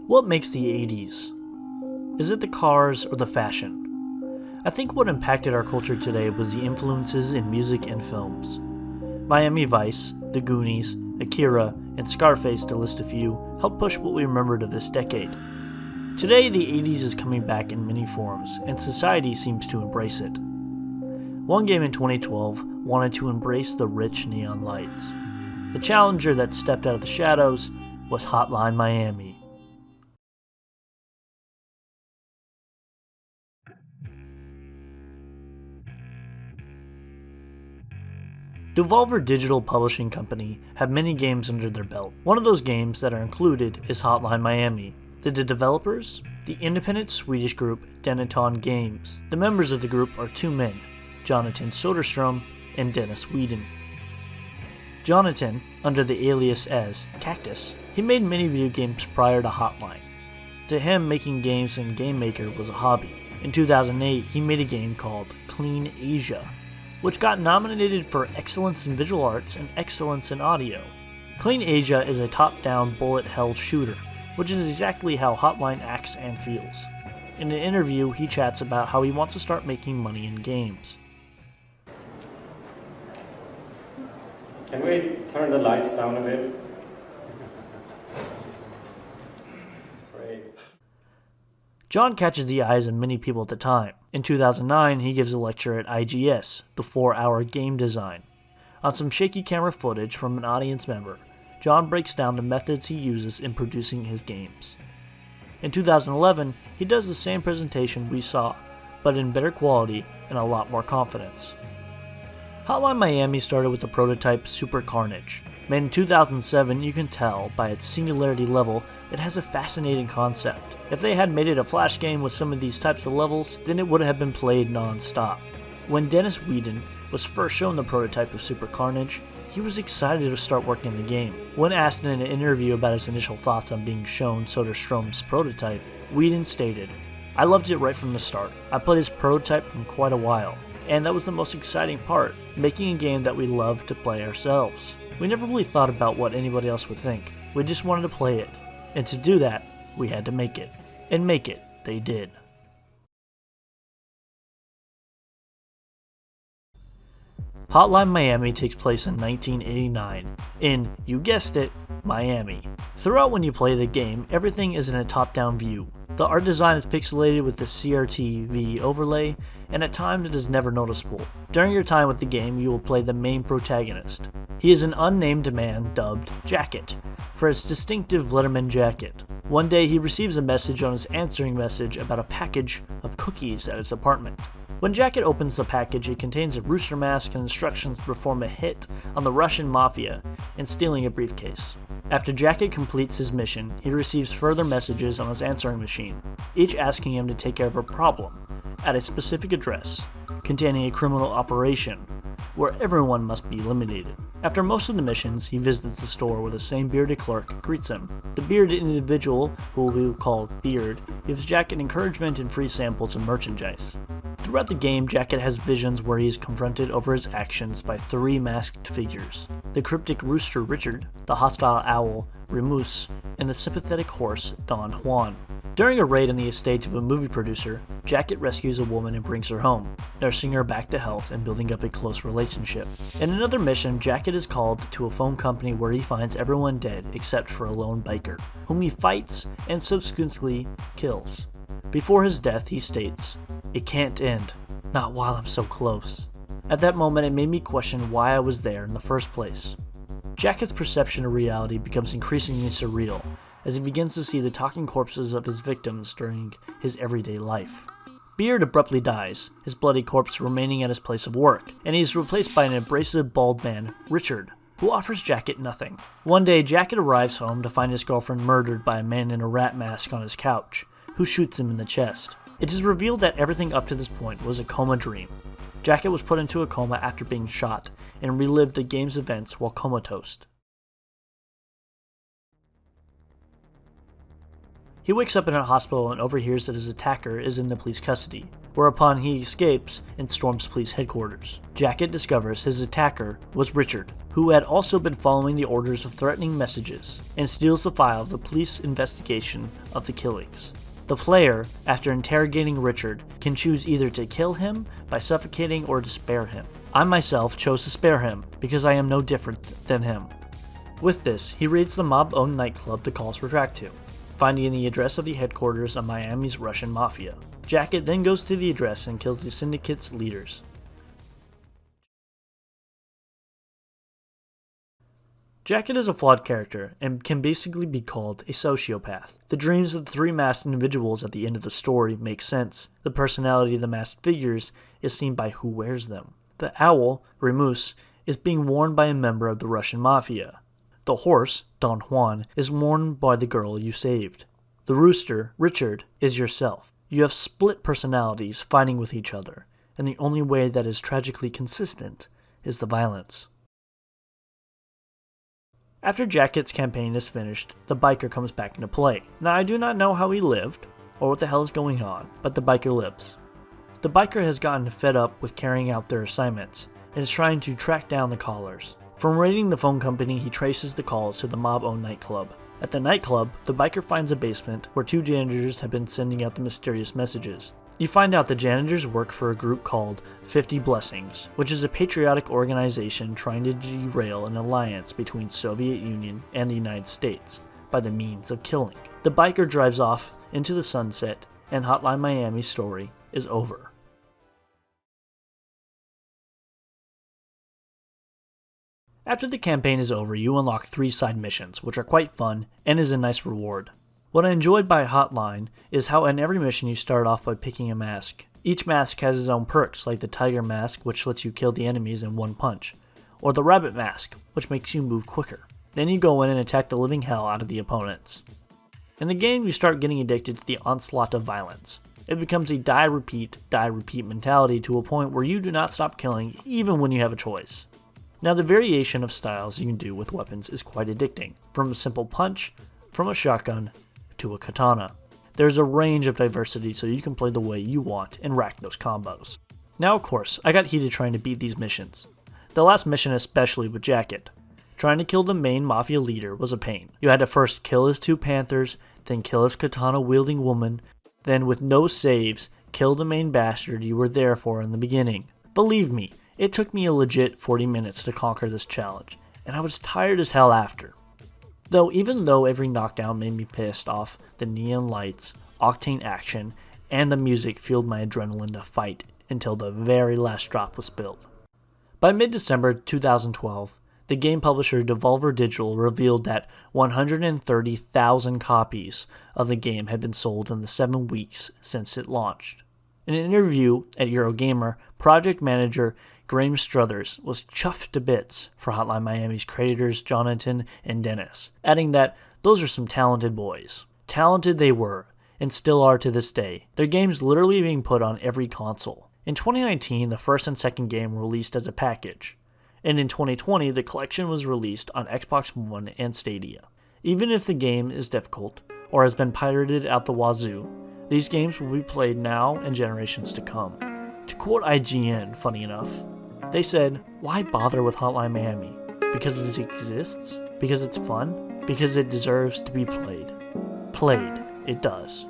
What makes the 80s? Is it the cars or the fashion? I think what impacted our culture today was the influences in music and films. Miami Vice, the Goonies, Akira, and Scarface, to list a few, helped push what we remembered of this decade. Today, the 80s is coming back in many forms, and society seems to embrace it. One game in 2012 wanted to embrace the rich neon lights. The challenger that stepped out of the shadows was Hotline Miami. Devolver Digital Publishing Company have many games under their belt. One of those games that are included is Hotline Miami. The developers? The independent Swedish group Dennaton Games. The members of the group are two men, Jonathan Soderstrom and Dennis Whedon. Jonathan, under the alias as Cactus, he made many video games prior to Hotline. To him, making games in Game Maker was a hobby. In 2008, he made a game called Clean Asia, which got nominated for Excellence in Visual Arts and Excellence in Audio. Clean Asia is a top-down bullet hell shooter, which is exactly how Hotline acts and feels. In an interview, he chats about how he wants to start making money in games. Can we turn the lights down a bit? Great. John catches the eyes of many people at the time. In 2009, he gives a lecture at IGS, the 4-hour game design. On some shaky camera footage from an audience member, John breaks down the methods he uses in producing his games. In 2011, he does the same presentation we saw, but in better quality and a lot more confidence. Hotline Miami started with the prototype Super Carnage. Made in 2007, you can tell by its singularity level it has a fascinating concept. If they had made it a flash game with some of these types of levels, then it would have been played non-stop. When Dennis Whedon was first shown the prototype of Super Carnage, he was excited to start working on the game. When asked in an interview about his initial thoughts on being shown Soderstrom's prototype, Whedon stated, "I loved it right from the start. I played his prototype for quite a while, and that was the most exciting part, making a game that we loved to play ourselves. We never really thought about what anybody else would think. We just wanted to play it. And to do that, we had to make it. And make it, they did." Hotline Miami takes place in 1989, in, you guessed it, Miami. Throughout when you play the game, everything is in a top-down view. The art design is pixelated with the CRT-V overlay, and at times it is never noticeable. During your time with the game, you will play the main protagonist. He is an unnamed man dubbed Jacket, for his distinctive Letterman jacket. One day he receives a message on his answering message about a package of cookies at his apartment. When Jacket opens the package, it contains a rooster mask and instructions to perform a hit on the Russian mafia and stealing a briefcase. After Jacket completes his mission, he receives further messages on his answering machine, each asking him to take care of a problem at a specific address, containing a criminal operation, where everyone must be eliminated. After most of the missions, he visits the store where the same bearded clerk greets him. The bearded individual, who we will call Beard, gives Jacket encouragement and free samples of merchandise. Throughout the game, Jacket has visions where he is confronted over his actions by three masked figures: the cryptic rooster Richard, the hostile owl Remus, and the sympathetic horse Don Juan. During a raid on the estate of a movie producer, Jacket rescues a woman and brings her home, nursing her back to health and building up a close relationship. In another mission, Jacket is called to a phone company where he finds everyone dead except for a lone biker, whom he fights and subsequently kills. Before his death, he states, "It can't end, not while I'm so close." At that moment, it made me question why I was there in the first place. Jacket's perception of reality becomes increasingly surreal as he begins to see the talking corpses of his victims during his everyday life. Beard abruptly dies, his bloody corpse remaining at his place of work, and he is replaced by an abrasive bald man, Richard, who offers Jacket nothing. One day, Jacket arrives home to find his girlfriend murdered by a man in a rat mask on his couch, who shoots him in the chest. It is revealed that everything up to this point was a coma dream. Jacket was put into a coma after being shot, and relived the game's events while comatose. He wakes up in a hospital and overhears that his attacker is in the police custody, whereupon he escapes and storms police headquarters. Jacket discovers his attacker was Richard, who had also been following the orders of threatening messages, and steals the file of the police investigation of the killings. The player, after interrogating Richard, can choose either to kill him by suffocating or to spare him. I myself chose to spare him, because I am no different than him. With this, he raids the mob-owned nightclub the calls retract to, finding the address of the headquarters of Miami's Russian mafia. Jacket then goes to the address and kills the syndicate's leaders. Jacket is a flawed character and can basically be called a sociopath. The dreams of the three masked individuals at the end of the story make sense. The personality of the masked figures is seen by who wears them. The owl, Remus, is being worn by a member of the Russian mafia. The horse, Don Juan, is worn by the girl you saved. The rooster, Richard, is yourself. You have split personalities fighting with each other, and the only way that is tragically consistent is the violence. After Jacket's campaign is finished, the biker comes back into play. Now I do not know how he lived, or what the hell is going on, but the biker lives. The biker has gotten fed up with carrying out their assignments, and is trying to track down the callers. From raiding the phone company, he traces the calls to the mob-owned nightclub. At the nightclub, the biker finds a basement where two janitors have been sending out the mysterious messages. You find out the janitors work for a group called 50 Blessings, which is a patriotic organization trying to derail an alliance between Soviet Union and the United States by the means of killing. The biker drives off into the sunset, and Hotline Miami's story is over. After the campaign is over, you unlock 3 side missions, which are quite fun and is a nice reward. What I enjoyed by Hotline is how in every mission you start off by picking a mask. Each mask has its own perks, like the tiger mask, which lets you kill the enemies in one punch, or the rabbit mask, which makes you move quicker. Then you go in and attack the living hell out of the opponents. In the game, you start getting addicted to the onslaught of violence. It becomes a die repeat mentality to a point where you do not stop killing even when you have a choice. Now the variation of styles you can do with weapons is quite addicting, from a simple punch, from a shotgun, to a katana. There's a range of diversity so you can play the way you want and rack those combos. Now of course, I got heated trying to beat these missions. The last mission especially with Jacket. Trying to kill the main mafia leader was a pain. You had to first kill his 2 panthers, then kill his katana wielding woman, then with no saves, kill the main bastard you were there for in the beginning. Believe me, it took me a legit 40 minutes to conquer this challenge, and I was tired as hell after. Even though every knockdown made me pissed off, the neon lights, octane action, and the music fueled my adrenaline to fight until the very last drop was spilled. By mid-December 2012, the game publisher Devolver Digital revealed that 130,000 copies of the game had been sold in the 7 weeks since it launched. In an interview at Eurogamer, project manager Graham Struthers was chuffed to bits for Hotline Miami's creators Jonathan and Dennis, adding that those are some talented boys. Talented they were, and still are to this day. Their game's literally being put on every console. In 2019, the first and second game were released as a package, and in 2020, the collection was released on Xbox One and Stadia. Even if the game is difficult, or has been pirated out the wazoo, these games will be played now and generations to come. To quote IGN, funny enough, they said, "Why bother with Hotline Miami? Because it exists? Because it's fun? Because it deserves to be played." Played, it does.